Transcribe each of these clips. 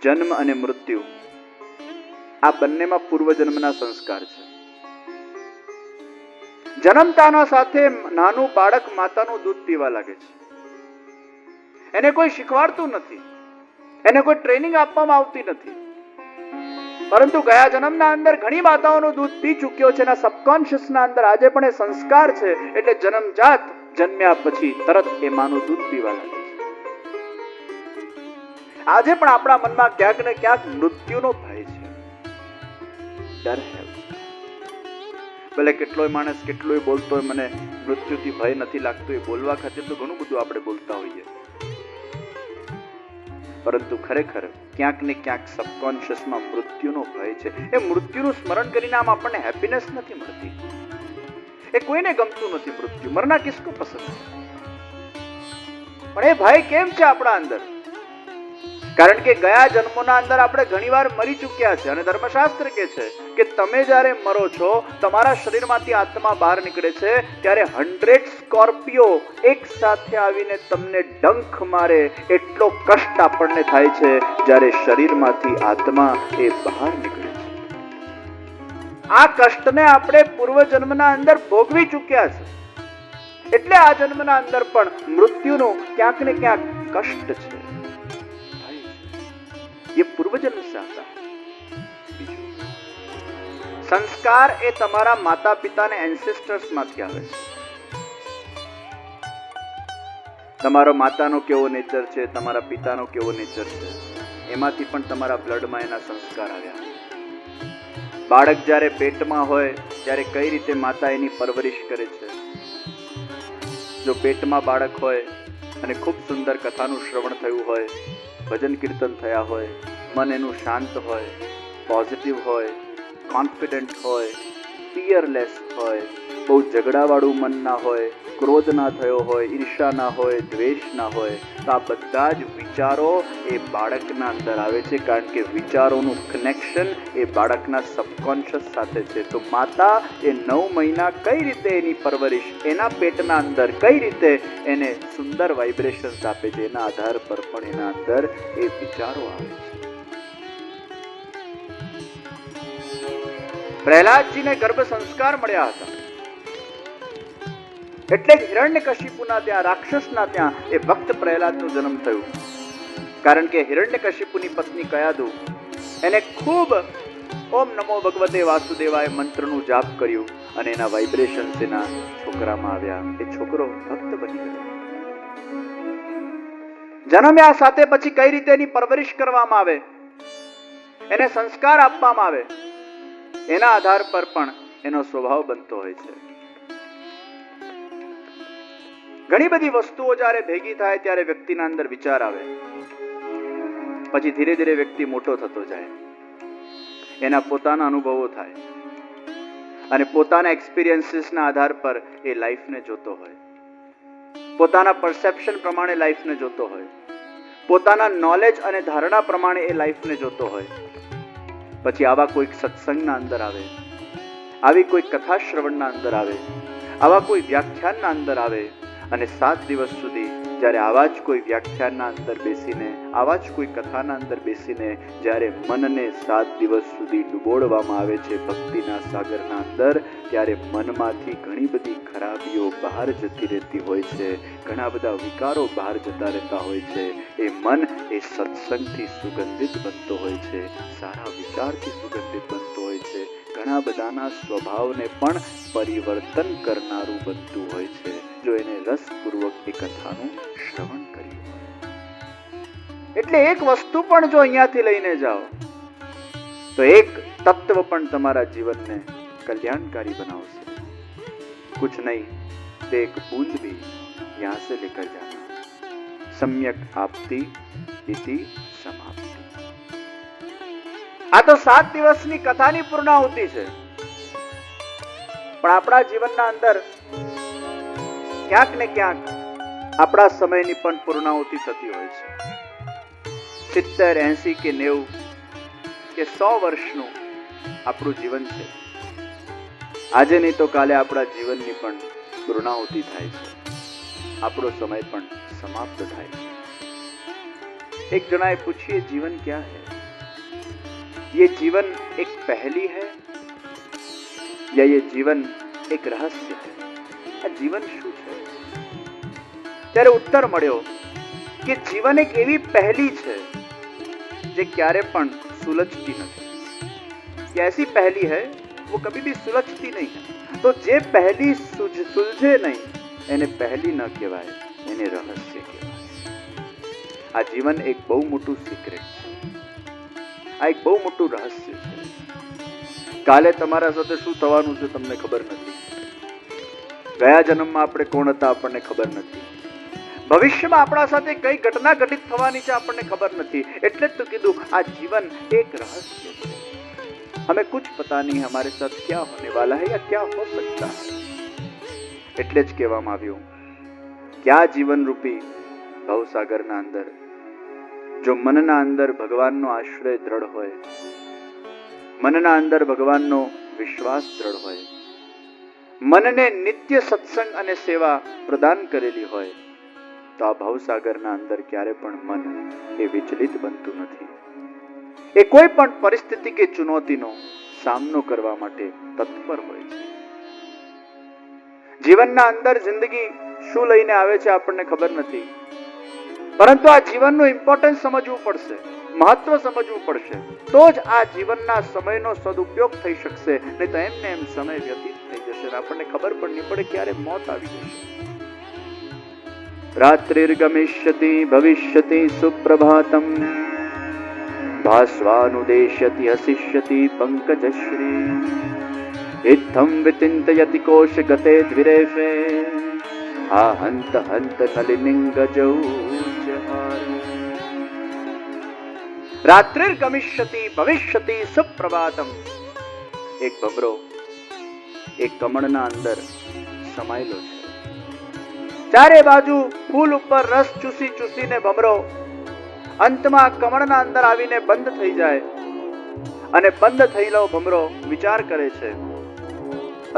જન્મ અને મૃત્યુ આ બંનેમાં પૂર્વજન્મના સંસ્કાર છે. જન્મતાના સાથે નાનું બાળક માતાનું દૂધ પીવા લાગે છે. એને કોઈ શીખવાડતું નથી, એને કોઈ ટ્રેનિંગ આપવામાં આવતી નથી, પરંતુ ગયા જન્મના અંદર ઘણી માતાઓનું દૂધ પી ચૂક્યો છે. એના સબકોન્શિયસના અંદર આજે પણ એ સંસ્કાર છે, એટલે જન્મજાત જન્મ્યા પછી તરત એ માનું દૂધ પીવા લાગે છે. આજે પણ આપણા મનમાં ક્યાંક ને ક્યાંક મૃત્યુનો ભય છે, ડર છે. ભલે કેટલોય માણસ કેટલોય બોલતો હોય મને મૃત્યુથી ભય નથી લાગતો, એ બોલવા ખાतिर તો ઘણું બધું આપણે બોલતા હોઈએ, પરંતુ ખરેખર ક્યાંક ને ક્યાંક સબકોન્શિયસમાં મૃત્યુનો ભય છે. એ મૃત્યુનું સ્મરણ કરીને આમ આપણને હેપીનેસ નથી મળતી. એ કોઈને ગમતું નથી મૃત્યુ, મરના કિસકો પસંદ છે. પણ એ ભય કેમ છે આપણા અંદર? કારણ કે ગયા જન્મોના અંદર આપણે ઘણીવાર મરી ચૂક્યા છે, અને ધર્મશાસ્ત્ર કહે છે કે તમે જ્યારે મરો છો, તમારા શરીરમાંથી આત્મા બહાર નીકળે છે, ત્યારે 100 સ્કોર્પિયો એક સાથે આવીને તમને ડંખ મારે એટલો કષ્ટ આપણને થાય છે જ્યારે શરીરમાંથી આત્મા એ બહાર નીકળે છે. આ કષ્ટને આપણે પૂર્વજન્મના અંદર ભોગવી ચૂક્યા છે, એટલે આ જન્મના અંદર પણ મૃત્યુનો ક્યાંક ને ક્યાંક કષ્ટ છે. ये पूर्व जन्म से आता है. संस्कार એ તમારા માતા પિતાને એન્સેસ્ટર્સ માંથી આવે છે. તમારો માતાનો કેવો નેચર છે, તમારા પિતાનો કેવો નેચર છે, એમાંથી પણ તમારા બ્લડમાં એના સંસ્કાર આવ્યા. બાળક જ્યારે પેટમાં હોય ત્યારે કઈ રીતે માતા એની પરવરિશ કરે છે. જો પેટમાં બાળક હોય અને ખૂબ સુંદર કથાનું શ્રવણ થયું હોય, ભજન કીર્તન થયા હોય, મન એનું શાંત હોય, પોઝિટિવ હોય, કોન્ફિડન્ટ હોય, ફિયરલેસ હોય, બહુ ઝઘડાવાળું મન ના હોય, ક્રોધ ના થયો હોય, ઈર્ષા ના હોય, દ્વેષ ના હોય, તો આ બધા જ વિચારો એ બાળકના અંદર આવે છે, કારણ કે વિચારોનું કનેક્શન એ બાળકના સબકોન્શિયસ સાથે છે. તો માતા એ 9 મહિના કઈ રીતે એની પરવરિશ એના પેટના અંદર કઈ રીતે એને સુંદર વાઇબ્રેશન્સ આપે છે, એના આધાર પર પણ એના અંદર એ વિચારો આવે છે. પ્રહલાદજીને ગર્ભ સંસ્કાર મળ્યા હતા, એટલે હિરણ્યકશિપુના ત્યાં, રાક્ષસના ત્યાં એ ભક્ત પ્રહલાદનો જન્મ થયો. કારણ કે હિરણ્યકશિપુની પત્ની કયાદુ એને ખૂબ ઓમ નમો ભગવતે વાસુદેવાય મંત્રનું જાપ કર્યું, અને એના વાઇબ્રેશન્સ એના છોકરામાં આવ્યા. એ છોકરો ભક્ત બની ગયો. જન્મ્યા સાથે પછી કઈ રીતે એની પરવરિશ કરવામાં આવે, એને સંસ્કાર આપવામાં આવે, એના આધાર પર પણ એનો સ્વભાવ બનતો હોય છે. ઘણી બધી વસ્તુઓ જ્યારે ભેગી થાય ત્યારે વ્યક્તિના અંદર વિચાર આવે, પછી ધીરે ધીરે વ્યક્તિ મોટો થતો જાય, એના પોતાના અનુભવો થાય, અને પોતાના એક્સપિરિયન્સીસના આધાર પર એ લાઈફને જોતો હોય, પોતાના પરસેપ્શન પ્રમાણે લાઈફને જોતો હોય, પોતાના નોલેજ અને ધારણા પ્રમાણે એ લાઈફને જોતો હોય. પછી આવા કોઈક સત્સંગના અંદર આવે, આવી કોઈ કથા શ્રવણના અંદર આવે, આવા કોઈ વ્યાખ્યાનના અંદર આવે, અને 7 દિવસ સુધી જ્યારે આવા જ કોઈ વ્યાખ્યાનના અંદર બેસીને, આવા જ કોઈ કથાના અંદર બેસીને જ્યારે મનને 7 દિવસ સુધી ડૂબોળવામાં આવે છે ભક્તિના સાગરના અંદર, ત્યારે મનમાંથી ઘણી બધી ખરાબીઓ બહાર જતી રહેતી હોય છે, ઘણા બધા વિકારો બહાર જતા રહેતા હોય છે. એ મન એ સત્સંગથી સુગંધિત બનતો હોય છે, સારા વિચારથી સુગંધિત બનતો હોય છે, ઘણા બધાના સ્વભાવને પણ પરિવર્તન કરનારું બનતું હોય છે, જો એને રસપૂર્વક એ કથાનું શ્રવણ કર્યું હોય. એટલે એક વસ્તુ પણ જો અહીંયાથી લઈને જાઓ તો એક તત્વ પણ તમારા જીવનને કલ્યાણકારી બનાવશે. कुछ नहीं तो एक बूंद भी यहाँ से लेकर जाना. सम्यक आपती इति समाप्ति. આ તો 7 દિવસની કથાની પૂર્ણાહુતિ છે, પણ આપણા જીવનના અંદર ક્યાંક ને ક્યાંક આપણા સમયની પણ પૂર્ણાહુતિ થતી હોય છે. 70, 80 કે 90 કે 100 વર્ષનું આપણું જીવન છે. આજે નહીં તો કાલે આપણા જીવનની પણ પૂર્ણાહુતિ થાય છે, આપણો સમય પણ સમાપ્ત થાય છે. એક જણાએ પૂછીએ જીવન ક્યાં હૈ? ये जीवन एक पहली है या ये जीवन एक रहस्य है? આ જીવન શું છે? ત્યારે ઉત્તર મળ્યો કે જીવન એક એવી પહેલી છે જે ક્યારે પણ સુલझती નથી. ये ऐसी पहली है वो कभी भी सुलझती नहीं है. तो जे पहली सुलझे नहीं એને પહેલી ન કહેવાય, એને રહસ્ય કહેવાય. આ જીવન એક બહુ મોટું સિક્રેટ છે. આ એક બહુ મોટું રહસ્ય છે. કાલે તમારા સાથે શું થવાનું છે તમને ખબર નથી. ગયા જન્મમાં આપણે કોણ હતા આપણને ખબર નથી. ભવિષ્યમાં આપણા સાથે કઈ ઘટના ઘટિત થવાની છે આપણને ખબર નથી. એટલે જ તો કીધું આ જીવન એક રહસ્ય છે. हमें कुछ पता नहीं हमारे साथ क्या होने वाला है या क्या हो सकता है. એટલે જ કહેવામાં આવ્યું કે આ જીવન રૂપી ભવસાગરના અંદર જો મનના અંદર ભગવાનનો આશ્રય દ્રઢ હોય, મનના અંદર ભગવાનનો વિશ્વાસ દ્રઢ હોય, મનને નિત્ય સત્સંગ અને સેવા પ્રદાન કરેલી હોય તો આ ભવસાગરના અંદર ક્યારે પણ મન એ વિચલિત બનતું નથી. એ કોઈ પણ પરિસ્થિતિ કે ચુનૌતીનો સામનો કરવા માટે તત્પર હોય છે. જીવનના અંદર જિંદગી શું લઈને આવે છે આપણને ખબર નથી, પરંતુ આ જીવનનું ઇમ્પોર્ટન્સ સમજવું પડશે, મહત્વ સમજવું પડશે, તો જ આ જીવનના સમયનો સદુપયોગ થઈ શકશે. નહીં તો એમને એમ સમય વ્યતીત થઈ જશે અને આપણને ખબર પણ નહીં પડે ક્યારે મોત આવી જશે. રાત્રિર્ગમિષ્યતિ ભવિષ્યતિ સુપ્રભાતમ ભાસ્વાનુદેશ્યતિ હસિષ્યતિ પંકજશ્રી ઇત્થં વિચિંતયતિ કોશ ગતે દ્વિરેફે આ હંત હંત નલિનિંગજૌ જહાર. રાત્રિર્ગમિષ્યતિ ભવિષ્યતિ સુપ્રભાતમ. એક ભમરો એક કમળના અંદર સમાયેલો છે. ચારે બાજુ ફૂલ ઉપર રસ ચૂસી ચૂસીને ભમરો અંતમાં કમળના અંદર આવીને બંધ થઈ જાય અને બંધ થયેલો ભમરો વિચાર કરે છે,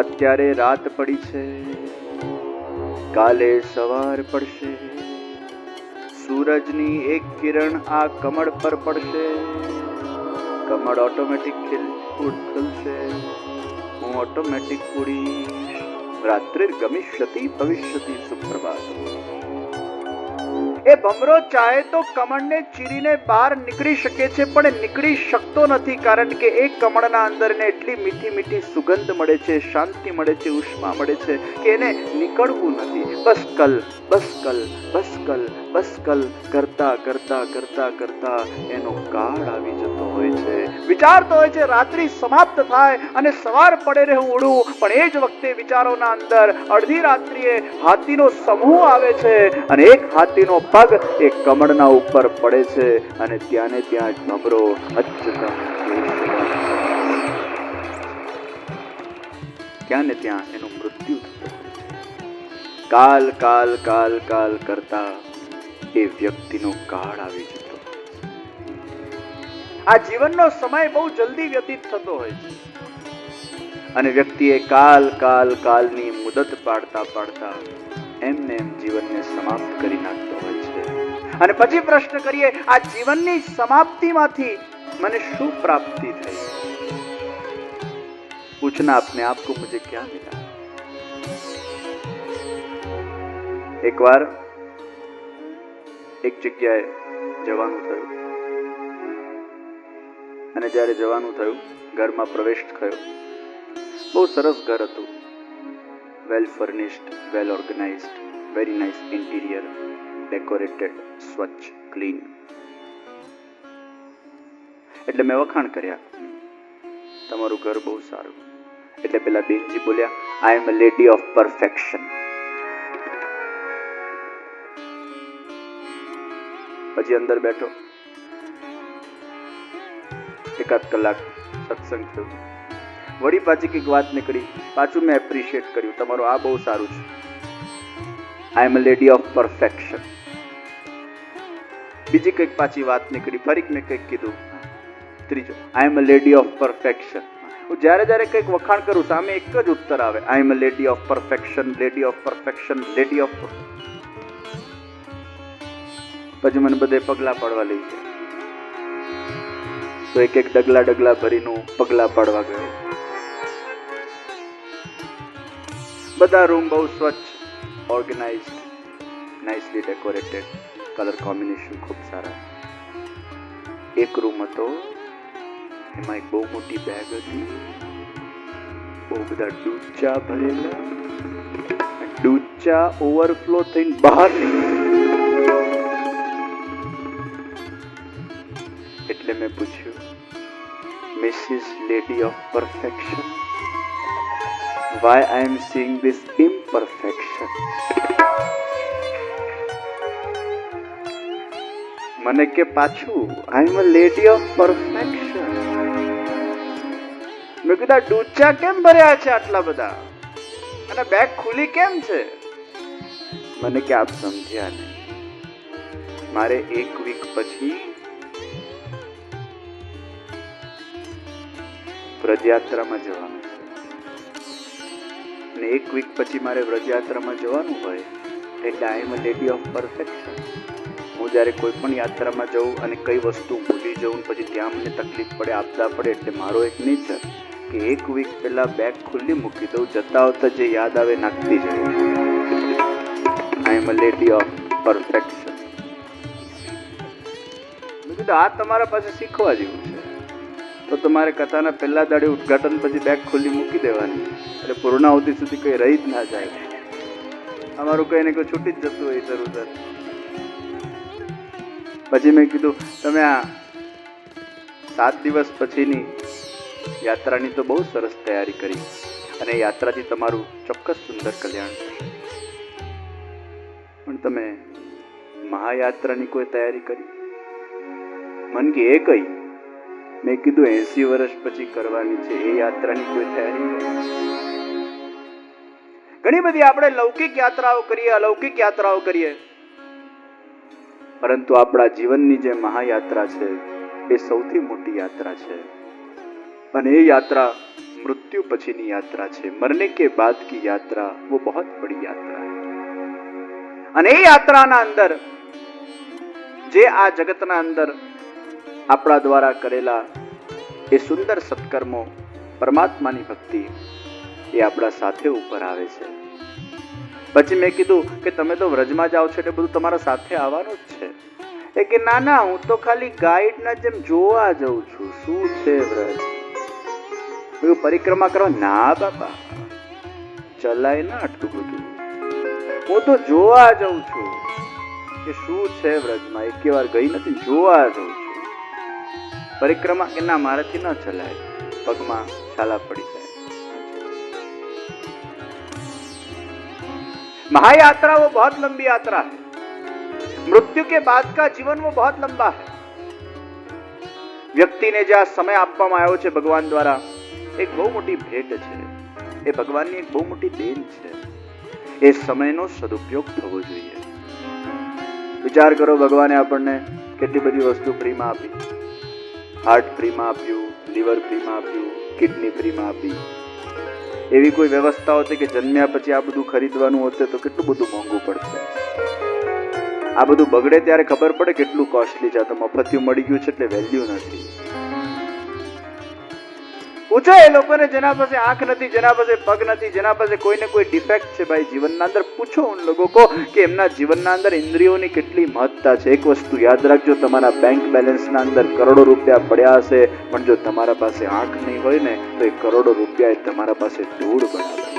અત્યારે રાત પડી છે, કાલે સવાર પડશે, સૂરજની એક કિરણ આ કમળ પર પડશે, કમળ ઓટોમેટિક ખુલશે, હું ઓટોમેટિક ઉડીશ. રાત્રિર્ગમિષ્યતિ ભવિષ્યતિ સુપ્રભાત. એ ભમરો ચાહે તો કમળને ચીરીને બહાર નીકળી શકે છે, પણ નીકળી શકતો નથી, કારણ કે એ કમળના અંદર ને એટલી મીઠી મીઠી સુગંધ મળે છે, શાંતિ મળે છે, ઉષ્મા મળે છે કે એને નીકળવું નથી. બસ કલ બસ કલ બસ કલ બસ કલ કરતા કરતા કરતા કરતા એનો કાળ આવી જતો હોય છે. વિચારતો હોય છે રાત્રિ સમાપ્ત થાય અને સવાર પડે ને હું ઉડું, પણ એ જ વખતે વિચારોના અંદર અડધી રાત્રિએ હાથીનો સમૂહ આવે છે અને એક હાથીનો પગ એ કમળના ઉપર પડે છે અને ત્યાં ને ત્યાં જ ભમરો ત્યાં ને ત્યાં એનું મૃત્યુ થતું. કાલ કાલ કાલ કાલ કરતા એ વ્યક્તિનો કાળ આવી જતો. આ જીવનનો સમય બહુ જલ્દી વ્યતીત થતો હોય છે અને વ્યક્તિએ કાલ કાલ કાલની મુદત પાડતા પાડતા એમને એમ જીવનને સમાપ્ત કરી નાખતો હોય છે. અને પછી પ્રશ્ન કરીએ, આ જીવનની સમાપ્તિમાંથી મને શું પ્રાપ્તિ થઈ? પૂછના अपने आप को, मुझे क्या मिला? એક વાર એક જગ્યાએ જવાનું થયું અને જ્યારે જવાનું થયું ઘરમાં પ્રવેશ થયો. બહુ સરસ ઘર હતું, well furnished, well organised, very nice interior, decorated, સ્વચ્છ, ક્લીન. એટલે મેં વખાણ કર્યા, તમારું ઘર બહુ સારું. એટલે પેલા બેનજી બોલ્યા, આઈ am a lady of perfection. પછી અંદર બેઠો, એકાદ કલાક સત્સંગ થયો, વળી પાછી કઈક વાત નીકળી, પાછું મેં એપ્રિશિએટ કર્યું, તમારું આ બહુ સારું છે. આઈ am a lady of perfection. બીજી કઈક પાછી વાત નીકળી, ફરી મેં કઈક કીધું, ત્રીજો આઈ am a lady of perfection. હું જ્યારે જ્યારે કંઈક વખાણ કરું સામે એક જ ઉત્તર આવે, I am a lady of perfection, lady of perfection, lady of. પછી મને બધે પગલા પાડવા લઈ ગયા. તો એક એક ડગલા ભરીનું પગલા પાડવા ગયો. બધા રૂમ બહુ સ્વચ્છ, organised, nicely decorated, colour combination ખૂબ સારા. એક રૂમ હતો, એમાં એક બહુ મોટી બેગ હતી, બહુ બધા ડૂચા ભરેલા, ડૂચા ઓવરફ્લો થઈને બહાર નીકળ્યા. એટલે મેં પૂછ્યું, Mrs lady of perfection, why I am seeing this imperfection? મને કે પાછું, I am a lady of perfection. મેં કીધું ડૂચા કેમ ભર્યા છે આટલા બધા, અને બેગ ખુલી કેમ છે? મને કે આપ સમજ્યા નહીં, મારે એક વીક પછી વ્રજયાત્રામાં જવાનું છે, અને એક વીક પછી મારે વ્રજયાત્રામાં જવાનું હોય એટલે આઈ am a lady of perfection. હું જ્યારે કોઈ પણ યાત્રામાં જાઉં અને કઈ વસ્તુ ભૂલી જાઉં પછી ત્યાં મને તકલીફ પડે, આપદા પડે, એટલે મારો એક નેચર કે એક વીક પહેલા બેગ ખુલ્લી મૂકી દઉં, જતા આવતા જે યાદ આવે નાખતી જાય. આઈ am a lady of perfection. મેં કીધું આ તમારા પાસે શીખવા જેવું છે, તો તમારે કથાના પહેલા દાડે ઉદઘાટન પછી બેગ ખુલ્લી મૂકી દેવાની, એટલે પૂર્ણાહુતિ સુધી કઈ રહી જ ના જાય. અમારું કઈ ને કોઈ છૂટી જ જતું હોય જરૂર. પછી મેં કીધું તમે આ 7 દિવસ પછીની યાત્રાની તો બહુ સરસ તૈયારી કરી, અને યાત્રાથી તમારું ચોક્કસ સુંદર કલ્યાણ થશે, પણ તમે મહાયાત્રાની કોઈ તૈયારી કરી? મન કે એ કઈ? મેં કીધું 80 વર્ષ પછી કરવાની છે, એ યાત્રાની કોઈ તૈયારી કરી? ઘણી બધી આપણે લૌકિક યાત્રાઓ કરીએ, અલૌકિક યાત્રાઓ કરીએ, પરંતુ આપણા જીવનની જે મહાયાત્રા છે એ સૌથી મોટી યાત્રા છે, અને એ યાત્રા मृत्यु पछीनी यात्रा है। मरने के बाद की यात्रा वो बहुत बड़ी यात्रा है। અને એ યાત્રાના અંદર જે આ જગતના અંદર આપણા દ્વારા કરેલા એ સુંદર સત્કર્મો, પરમાત્માની ભક્તિ એ આપણા સાથે ઉપર આવે છે। પછી મેં કીધું કે તમે તો વ્રજમાં જાઓ છો એટલે બધું તમારા સાથે આવવાનું જ છે। એ કે ના ના, હું તો ખાલી ગાઈડના જેમ જોવા જાઉં છું શું છે વ્રજ, પરિક્રમા કરવા। ના બાપા, ચલાય ના આટલું બધું, હું તો જોવા જાઉં છું કે શું છે વ્રજમાં, એક વાર ગઈ નથી, જોવા જાઉં છું। પરિક્રમા કે ના, મારાથી ન ચલાય, પગમાં છાલા પડી જાય। महायात्रा वो बहुत लंबी यात्रा है। मृत्यु के बाद का जीवन वो बहुत लंबा है। व्यक्ति ने जो समय આપવામાં આવ્યો છે ભગવાન દ્વારા, એક બહુ મોટી ભેટ છે, એ ભગવાનની એક બહુ મોટી દેન છે। એ સમયનો સદુપયોગ થવો જોઈએ। વિચાર કરો, ભગવાને આપણને કેટલી બધી વસ્તુ ફ્રીમાં આપી, હાર્ટ ફ્રીમાં આપ્યું, લીવર ફ્રીમાં આપ્યું, કિડની ફ્રીમાં આપી। એવી કોઈ વ્યવસ્થા હોતી કે જન્મ્યા પછી આ બધું ખરીદવાનું હોતે તો કેટલું બધું મોંઘું પડશે। આ બધું બગડે ત્યારે ખબર પડે કેટલું કોસ્ટલી છે। તો મફતિયું મળી ગયું છે એટલે વેલ્યુ નથી। પૂછો એ લોકોને જેના પાસે આંખ નથી, જેના પાસે પગ નથી, જેના પાસે કોઈને કોઈ ડિફેક્ટ છે ભાઈ જીવનના અંદર, પૂછો ઉન લોકો કો કે એમના જીવનના અંદર ઇન્દ્રિયોની કેટલી મહત્તા છે। એક વસ્તુ યાદ રાખજો, તમારા બેંક બેલેન્સના અંદર કરોડો રૂપિયા પડ્યા હશે, પણ જો તમારા પાસે આંખ નહીં હોય ને તો એ કરોડો રૂપિયા એ તમારા પાસે ધૂળ બનાવે।